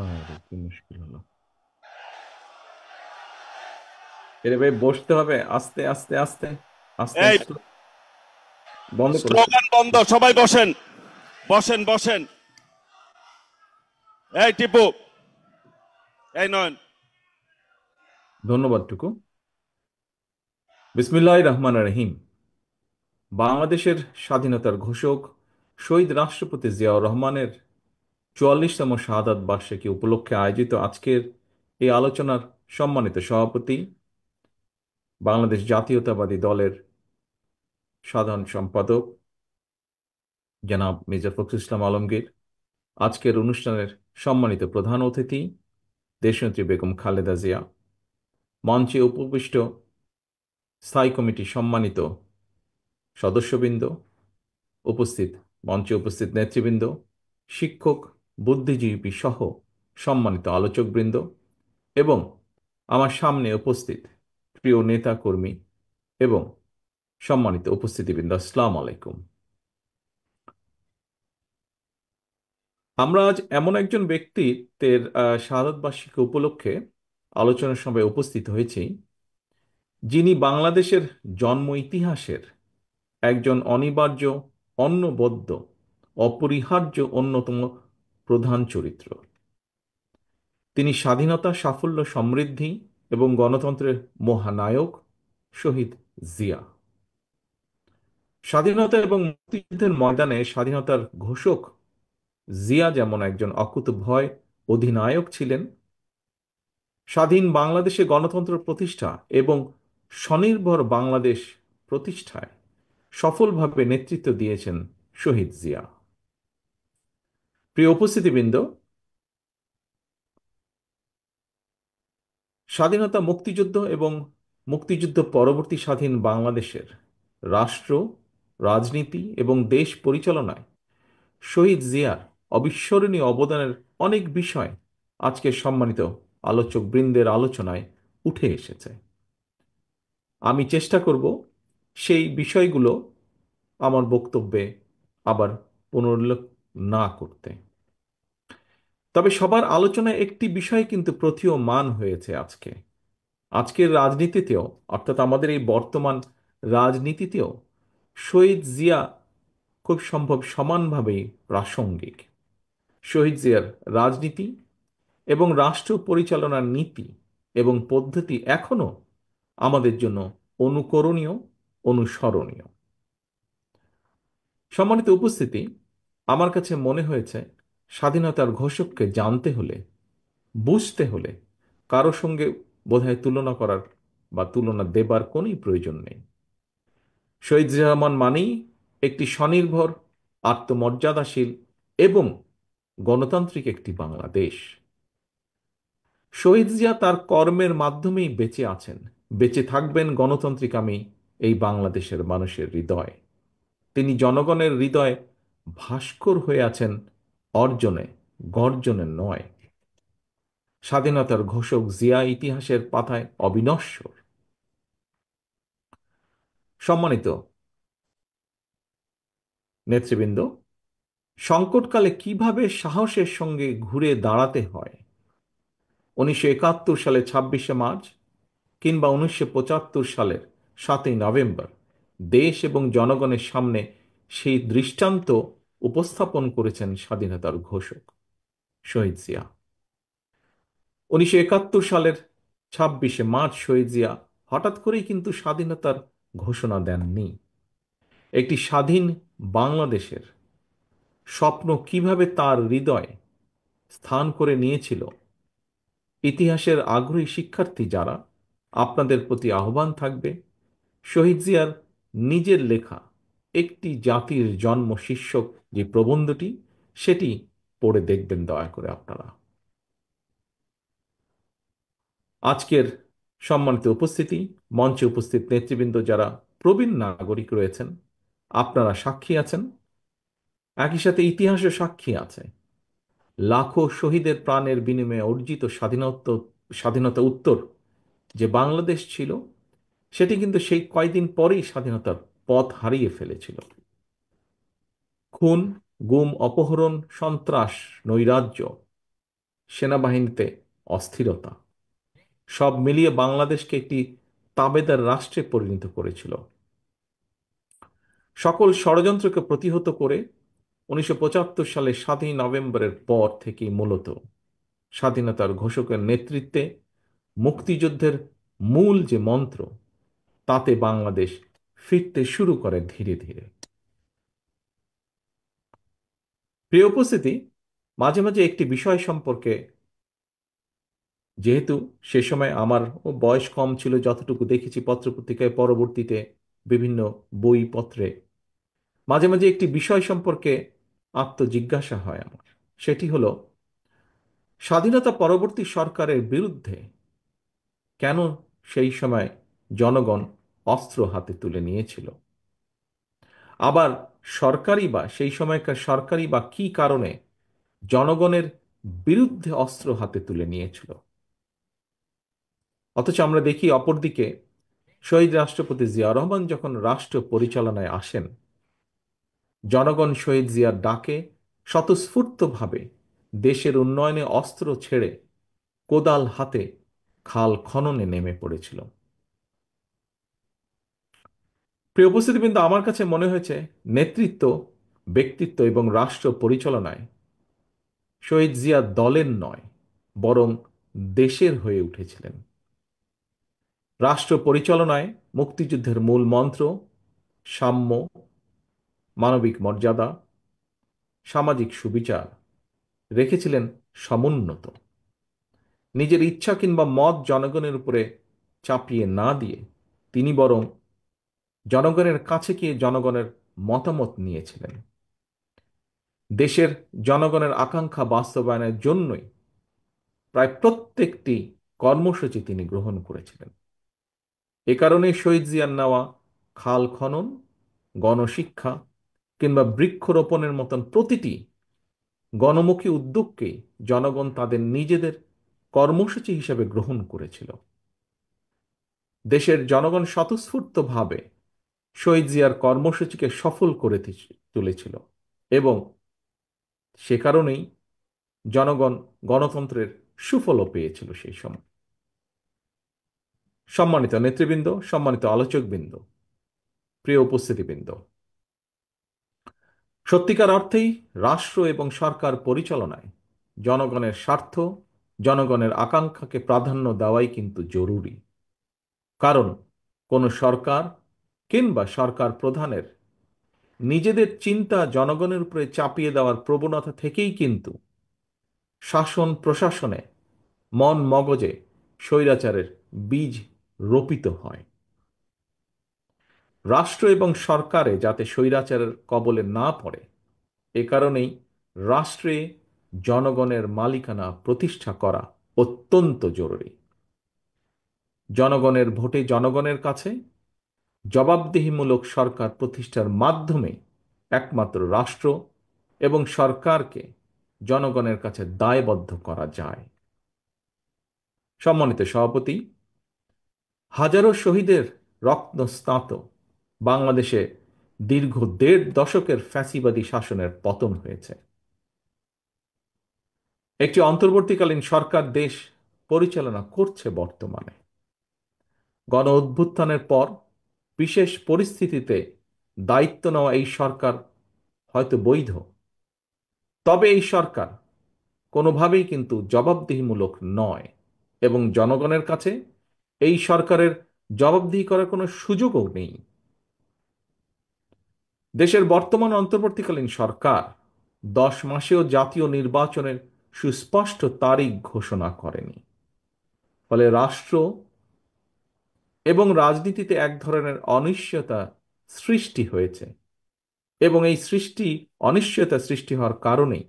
আরে কি মুশকিল হলো! এরে ভাই, বসতে হবে আস্তে আস্তে আস্তে আস্তে এই বন্ধ করেছে। স্লোগান বন্ধ, সবাই বসেন, বসেন বসেন। এই টিপু, এই নয়ন। ধন্যবাদ টুকু। বিসমিল্লাহির রহমানির রহিম। বাংলাদেশের স্বাধীনতার ঘোষক শহীদ রাষ্ট্রপতি জিয়াউর রহমানের ৪৪তম শাহাদাত বার্ষিকী উপলক্ষে আয়োজিত আজকের এই আলোচনার সম্মানিত সভাপতি, বাংলাদেশ জাতীয়তাবাদী দলের সাধারণ সম্পাদক জনাব মির্জা ফখরুল ইসলাম আলমগীর, আজকের অনুষ্ঠানের সম্মানিত প্রধান অতিথি দেশনেত্রী বেগম খালেদা জিয়া, মঞ্চে উপবিষ্ট স্থায়ী কমিটির সম্মানিত সদস্যবৃন্দ, উপস্থিত মঞ্চে উপস্থিত নেতৃবৃন্দ, শিক্ষক, বুদ্ধিজীবী সহ সম্মানিত আলোচকবৃন্দ এবং আমার সামনে উপস্থিত প্রিয় নেতা কর্মী এবং সম্মানিত উপস্থিতিবৃন্দ, আসসালামু আলাইকুম। আমরা আজ এমন একজন ব্যক্তিত্বের শাহাদাত বার্ষিকী উপলক্ষে আলোচনার সভায় উপস্থিত হয়েছি, যিনি বাংলাদেশের জন্ম ইতিহাসের একজন অনিবার্য, অনবদ্য, অপরিহার্য অন্যতম প্রধান চরিত্র। তিনি স্বাধীনতা, সাফল্য, সমৃদ্ধি এবং গণতন্ত্রের মহানায়ক শহীদ জিয়া। স্বাধীনতা এবং মুক্তিযুদ্ধের ময়দানে স্বাধীনতার ঘোষক জিয়া যেমন একজন অকুতোভয় অধিনায়ক ছিলেন, স্বাধীন বাংলাদেশে গণতন্ত্র প্রতিষ্ঠা এবং স্বনির্ভর বাংলাদেশ প্রতিষ্ঠায় সফলভাবে নেতৃত্ব দিয়েছেন শহীদ জিয়া। প্রিয় উপস্থিতিবৃন্দ, স্বাধীনতা, মুক্তিযুদ্ধ এবং মুক্তিযুদ্ধ পরবর্তী স্বাধীন বাংলাদেশের রাষ্ট্র, রাজনীতি এবং দেশ পরিচালনায় শহীদ জিয়ার অবিস্মরণীয় অবদানের অনেক বিষয় আজকের সম্মানিত আলোচক বৃন্দের আলোচনায় উঠে এসেছে। আমি চেষ্টা করব সেই বিষয়গুলো আমার বক্তব্যে আবার পুনরুল্লেখ না করতে। তবে সবার আলোচনায় একটি বিষয় কিন্তু প্রতীয়মান হয়েছে আজকে। আজকের রাজনীতিতেও, অর্থাৎ আমাদের এই বর্তমান রাজনীতিতেও শহীদ জিয়া খুব সম্ভব সমানভাবেই প্রাসঙ্গিক। শহীদ জিয়ার রাজনীতি এবং রাষ্ট্র পরিচালনার নীতি এবং পদ্ধতি এখনো আমাদের জন্য অনুকরণীয়, অনুসরণীয়। সম্মানিত উপস্থিতি, আমার কাছে মনে হয়েছে স্বাধীনতার ঘোষককে জানতে হলে, বুঝতে হলে কারো সঙ্গে বোধহয় তুলনা করার বা তুলনা দেবার কোনোই প্রয়োজন নেই। শহীদ জিয়া রহমান মানেই একটি স্বনির্ভর, আত্মমর্যাদাশীল এবং গণতান্ত্রিক একটি বাংলাদেশ। শহীদ জিয়া তার কর্মের মাধ্যমেই বেঁচে আছেন, বেঁচে থাকবেন গণতান্ত্রিক এই বাংলাদেশের মানুষের হৃদয়ে। তিনি জনগণের হৃদয়ে ভাস্কর হয়ে আছেন, অর্জনে, গর্জনে নয়। স্বাধীনতার ঘোষক জিয়া ইতিহাসের পাতায় অবিনশ্বর। সম্মানিত নেতৃবৃন্দ, সংকটকালে কিভাবে সাহসের সঙ্গে ঘুরে দাঁড়াতে হয়, 1971 সালে 26শে মার্চ কিংবা 1975 সালের 7ই নভেম্বর দেশ এবং জনগণের সামনে সেই দৃষ্টান্ত উপস্থাপন করেছেন স্বাধীনতার ঘোষক শহীদ জিয়া। 1971 সালের 26শে মার্চ শহীদ জিয়া হঠাৎ করেই কিন্তু স্বাধীনতার ঘোষণা দেননি। একটি স্বাধীন বাংলাদেশের স্বপ্ন কিভাবে তার হৃদয়ে স্থান করে নিয়েছিল, ইতিহাসের আগ্রহী শিক্ষার্থী যারা, আপনাদের প্রতি আহ্বান থাকবে শহীদ জিয়ার নিজের লেখা একটি জাতির জন্ম শীর্ষক যে প্রবন্ধটি, সেটি পড়ে দেখবেন দয়া করে আপনারা। আজকের সম্মানিত উপস্থিতি, মঞ্চে উপস্থিত নেতৃবৃন্দ যারা প্রবীণ নাগরিক রয়েছেন, আপনারা সাক্ষী আছেন, একই সাথে ইতিহাসও সাক্ষী আছে। লাখো শহীদের প্রাণের বিনিময়ে অর্জিত স্বাধীনতা উত্তর যে বাংলাদেশ ছিল, সেটি কিন্তু সেই কয়দিন পরেই স্বাধীনতার পথ হারিয়ে ফেলেছিল। খুন, গুম, অপহরণ, সন্ত্রাস, নৈরাজ্য সেনাবাহিনীতে অস্থিরতা, সব মিলিয়ে বাংলাদেশকে একটি তাবেদার রাষ্ট্রে পরিণত করেছিল। সকল ষড়যন্ত্রকে প্রতিহত করে 1975 সালের 7ই নভেম্বরের পর থেকেই মূলত স্বাধীনতার ঘোষকের নেতৃত্বে মুক্তিযুদ্ধের মূল যে মন্ত্র, তাতে বাংলাদেশ ফিরতে শুরু করে ধীরে ধীরে। প্রিয় উপস্থিতি, মাঝে মাঝে একটি বিষয় সম্পর্কে, যেহেতু সে সময় আমার বয়স কম ছিল, যতটুকু দেখেছি পত্রপত্রিকায়, পরবর্তীতে বিভিন্ন বইপত্রে, মাঝে মাঝে একটি বিষয় সম্পর্কে আত্মজিজ্ঞাসা হয় আমার। সেটি হলো, স্বাধীনতা পরবর্তী সরকারের বিরুদ্ধে কেন সেই সময় জনগণ অস্ত্র হাতে তুলে নিয়েছিল? আবার সেই সময়কার সরকারি বা কি কারণে জনগণের বিরুদ্ধে অস্ত্র হাতে তুলে নিয়েছিল? অথচ আমরা দেখি অপরদিকে শহীদ রাষ্ট্রপতি জিয়া রহমান যখন রাষ্ট্র পরিচালনায় আসেন, জনগণ শহীদ জিয়ার ডাকে স্বতঃস্ফূর্তভাবে দেশের উন্নয়নে অস্ত্র ছেড়ে কোদাল হাতে খাল খননে নেমে পড়েছিল। প্রিয় উপস্থিতি, কিন্তু আমার কাছে মনে হয়েছে নেতৃত্ব, ব্যক্তিত্ব এবং রাষ্ট্র পরিচালনায় শহীদ জিয়া দলের নয়, বরং দেশের হয়ে উঠেছিলেন। রাষ্ট্র পরিচালনায় মুক্তিযুদ্ধের মূল মন্ত্র সাম্য, মানবিক মর্যাদা, সামাজিক সুবিচার রেখেছিলেন সমুন্নত। নিজের ইচ্ছা কিংবা মত জনগণের উপরে চাপিয়ে না দিয়ে তিনি বরং জনগণের কাছে গিয়ে জনগণের মতামত নিয়েছিলেন। দেশের জনগণের আকাঙ্ক্ষা বাস্তবায়নের জন্যই প্রায় প্রত্যেকটি কর্মসূচি তিনি গ্রহণ করেছিলেন। এ কারণে শহীদ জিয়ার নেওয়া খাল খনন, গণশিক্ষা কিংবা বৃক্ষরোপণের মতন প্রতিটি গণমুখী উদ্যোগকে জনগণ তাদের নিজেদের কর্মসূচি হিসেবে গ্রহণ করেছিল। দেশের জনগণ স্বতঃস্ফূর্তভাবে শহীদ জিয়ার কর্মসূচিকে সফল করে তুলেছিল এবং সে কারণেই জনগণ গণতন্ত্রের সুফলও পেয়েছিল সেই সময়। সম্মানিত নেতৃবৃন্দ, সম্মানিত আলোচকবৃন্দ, প্রিয় উপস্থিতিবৃন্দ, সত্যিকার অর্থেই রাষ্ট্র এবং সরকার পরিচালনায় জনগণের স্বার্থ, জনগণের আকাঙ্ক্ষাকে প্রাধান্য দেওয়াই কিন্তু জরুরি। কারণ কোনো সরকার কিংবা সরকার প্রধানের নিজেদের চিন্তা জনগণের উপরে চাপিয়ে দেওয়ার প্রবণতা থেকেই কিন্তু শাসন প্রশাসনে, মন মগজে স্বৈরাচারের বীজ রোপিত হয়। রাষ্ট্র এবং সরকারে যাতে স্বৈরাচারের কবলে না পড়ে, এ কারণেই রাষ্ট্রে জনগণের মালিকানা প্রতিষ্ঠা করা অত্যন্ত জরুরি। জনগণের ভোটে জনগণের কাছে জবাবদিহিমূলক সরকার প্রতিষ্ঠার মাধ্যমে একমাত্র রাষ্ট্র এবং সরকারকে জনগণের কাছে দায়বদ্ধ করা যায়। সম্মানিত সভাপতি, হাজারো শহীদের রত্নস্নাত বাংলাদেশে দীর্ঘ 1.5 দশকের ফ্যাসিবাদী শাসনের পতন হয়েছে। একটি অন্তর্বর্তীকালীন সরকার দেশ পরিচালনা করছে বর্তমানে। গণ অভ্যুত্থানের পর বিশেষ পরিস্থিতিতে দায়িত্ব নেওয়া এই সরকার হয়তো বৈধ, তবে এই সরকার কোনোভাবেই কিন্তু জবাবদিহিমূলক নয় এবং জনগণের কাছে এই সরকারের জবাবদিহি করার কোনো সুযোগও নেই। দেশের বর্তমান অন্তর্বর্তীকালীন সরকার 10 মাসেও জাতীয় নির্বাচনের সুস্পষ্ট তারিখ ঘোষণা করেনি। ফলে রাষ্ট্র এবং রাজনীতিতে এক ধরনের অনিশ্চয়তা সৃষ্টি হয়েছে এবং এই অনিশ্চয়তা সৃষ্টি হওয়ার কারণেই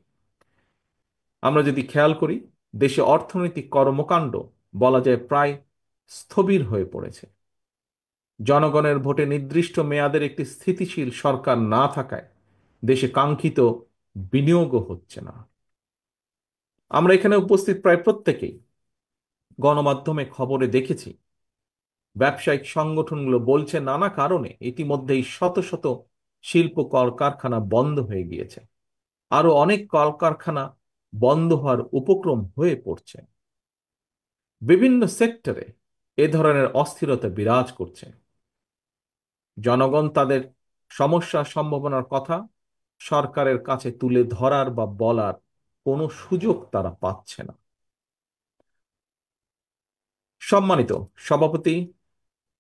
আমরা যদি খেয়াল করি, দেশে অর্থনৈতিক কর্মকাণ্ড বলা যায় প্রায় স্থবির হয়ে পড়েছে। জনগণের ভোটে নির্দিষ্ট মেয়াদের একটি স্থিতিশীল সরকার না থাকায় দেশে কাঙ্ক্ষিত বিনিয়োগও হচ্ছে না। আমরা এখানে উপস্থিত প্রায় প্রত্যেকেই গণমাধ্যমে খবরে দেখেছি, ব্যবসায়িক সংগঠনগুলো বলছে নানা কারণে ইতিমধ্যেই শত শত শিল্প কলকারখানা বন্ধ হয়ে গিয়েছে। আরো অনেক কলকারখানা বন্ধ হওয়ার উপক্রম হয়ে পড়ছে। বিভিন্ন সেক্টরে এ ধরনের অস্থিরতা বিরাজ করছে। জনগণ তাদের সমস্যা সম্ভাবনার কথা সরকারের কাছে তুলে ধরার বা বলার কোনো সুযোগ তারা পাচ্ছে না। সম্মানিত সভাপতি,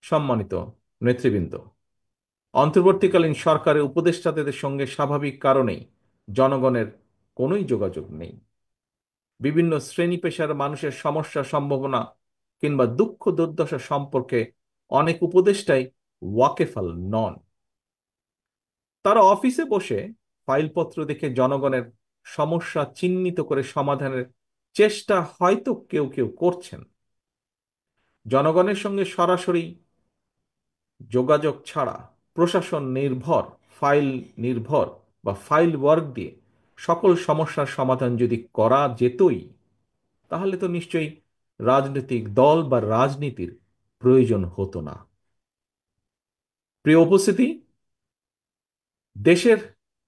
সম্মানিত নেতৃবৃন্দ, অন্তর্বর্তীকালীন সরকারের উপদেষ্টাদের সঙ্গে স্বাভাবিক কারণেই জনগণের কোনোই যোগাযোগ নেই। বিভিন্ন শ্রেণী পেশার মানুষের সমস্যা সম্ভাবনা কিংবা দুঃখ দুর্দশা সম্পর্কে অনেক উপদেষ্টাই ওয়াকেফাল নন। তারা অফিসে বসে ফাইলপত্র দেখে জনগণের সমস্যা চিহ্নিত করে সমাধানের চেষ্টা হয়তো কেউ কেউ করছেন। জনগণের সঙ্গে সরাসরি যোগাযোগ ছাড়া প্রশাসন নির্ভর, ফাইল নির্ভর বা ফাইল ওয়ার্ক দিয়ে সকল সমস্যার সমাধান যদি করা যেতই, তাহলে তো নিশ্চয়ই রাজনৈতিক দল বা রাজনীতির প্রয়োজন হতো না। প্রিয় উপস্থিতি, দেশের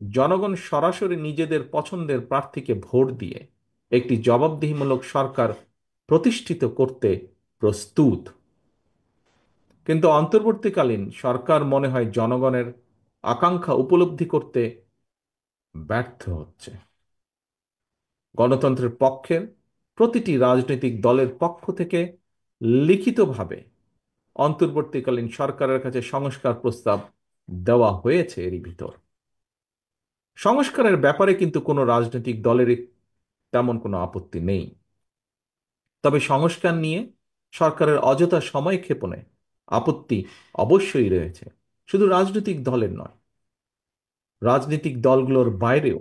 জনগণ সরাসরি নিজেদের পছন্দের প্রার্থীকে ভোট দিয়ে একটি জবাবদিহিমূলক সরকার প্রতিষ্ঠিত করতে প্রস্তুত। কিন্তু অন্তর্বর্তীকালীন সরকার মনে হয় জনগণের আকাঙ্ক্ষা উপলব্ধি করতে ব্যর্থ হচ্ছে। গণতন্ত্রের পক্ষের প্রতিটি রাজনৈতিক দলের পক্ষ থেকে লিখিতভাবে অন্তর্বর্তীকালীন সরকারের কাছে সংস্কার প্রস্তাব দেওয়া হয়েছে। এরই ভিতর সংস্কারের ব্যাপারে কিন্তু কোনো রাজনৈতিক দলেরই তেমন কোনো আপত্তি নেই। তবে সংস্কার নিয়ে সরকারের অযথা সময় ক্ষেপণে আপত্তি অবশ্যই রয়েছে, শুধু রাজনৈতিক দলের নয়, রাজনৈতিক দলগুলোর বাইরেও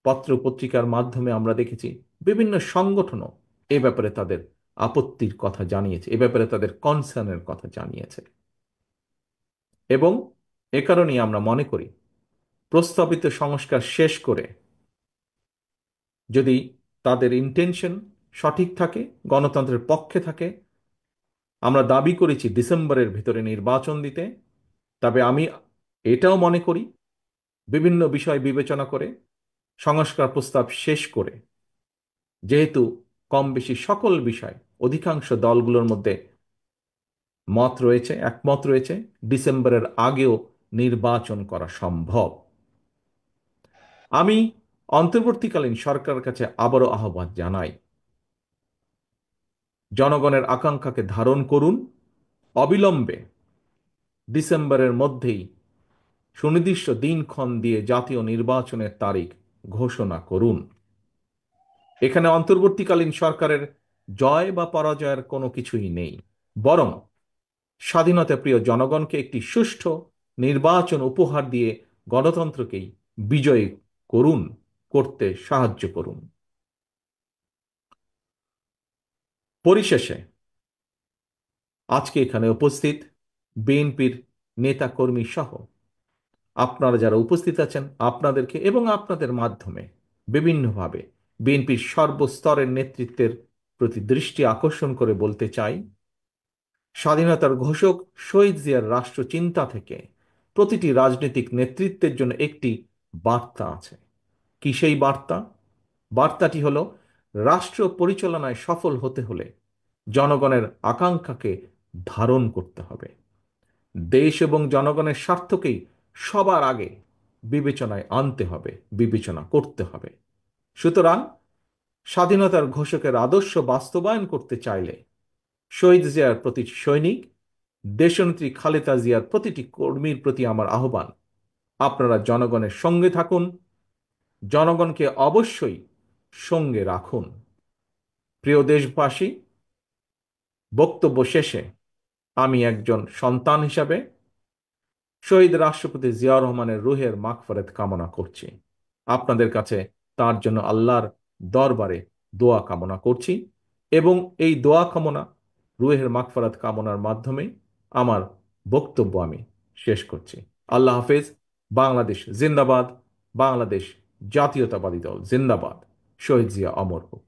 পত্র পত্রিকার মাধ্যমে আমরা দেখেছি বিভিন্ন সংগঠনও এ ব্যাপারে তাদের আপত্তির কথা জানিয়েছে, এ ব্যাপারে তাদের কনসার্নের কথা জানিয়েছে। এবং এ কারণেই আমরা মনে করি প্রস্তাবিত সংস্কার শেষ করে যদি তাদের ইন্টেনশন সঠিক থাকে, গণতন্ত্রের পক্ষে থাকে, আমরা দাবি করেছি ডিসেম্বরের ভিতরে নির্বাচন দিতে। তবে আমি এটাও মনে করি বিভিন্ন বিষয় বিবেচনা করে সংস্কার প্রস্তাব শেষ করে, যেহেতু কম বেশি সকল বিষয় অধিকাংশ দলগুলোর মধ্যে একমত রয়েছে, ডিসেম্বরের আগেও নির্বাচন করা সম্ভব। আমি অন্তর্বর্তীকালীন সরকারের কাছে আবারও আহ্বান জানাই, জনগণের আকাঙ্ক্ষাকে ধারণ করুন, অবিলম্বে ডিসেম্বরের মধ্যেই সুনির্দিষ্ট দিনক্ষণ দিয়ে জাতীয় নির্বাচনের তারিখ ঘোষণা করুন। এখানে অন্তর্বর্তীকালীন সরকারের জয় বা পরাজয়ের কোনো কিছুই নেই, বরং স্বাধীনতা প্রিয় জনগণকে একটি সুষ্ঠু নির্বাচন উপহার দিয়ে গণতন্ত্রকেই বিজয়ী করতে সাহায্য করুন। পরিশেষে আজকে এখানে উপস্থিত বিএনপির নেতা কর্মী সহ আপনারা যারা উপস্থিত আছেন, আপনাদেরকে এবং আপনাদের মাধ্যমে বিভিন্নভাবে বিএনপির সর্বস্তরের নেতৃত্বের প্রতি দৃষ্টি আকর্ষণ করে বলতে চাই, স্বাধীনতার ঘোষক শহীদ জিয়ার রাষ্ট্রচিন্তা থেকে প্রতিটি রাজনৈতিক নেতৃত্বের জন্য একটি বার্তা আছে। কি সেই বার্তা? বার্তাটি হলো, রাষ্ট্র পরিচালনায় সফল হতে হলে জনগণের আকাঙ্ক্ষাকে ধারণ করতে হবে, দেশ এবং জনগণের স্বার্থকেই সবার আগে বিবেচনায় আনতে হবে, বিবেচনা করতে হবে। সুতরাং স্বাধীনতার ঘোষকের আদর্শ বাস্তবায়ন করতে চাইলে শহীদ জিয়ার প্রতি সৈনিক, দেশনেত্রী খালেদা জিয়ার প্রতিটি কর্মীর প্রতি আমার আহ্বান, আপনারা জনগণের সঙ্গে থাকুন, জনগণকে অবশ্যই সঙ্গে রাখুন। প্রিয় দেশবাসী, বক্তব্য শেষে আমি একজন সন্তান হিসাবে শহীদ রাষ্ট্রপতি জিয়াউর রহমানের রুহের মাগফিরাত কামনা করছি। আপনাদের কাছে তার জন্য আল্লাহর দরবারে দোয়া কামনা করছি এবং এই দোয়া কামনা, রুহের মাগফিরাত কামনার মাধ্যমে আমার বক্তব্য আমি শেষ করছি। আল্লাহ হাফেজ। বাংলাদেশ জিন্দাবাদ। বাংলাদেশ জাতীয়তাবাদী দল জিন্দাবাদ। শহীদ জিয়া অমর হোক।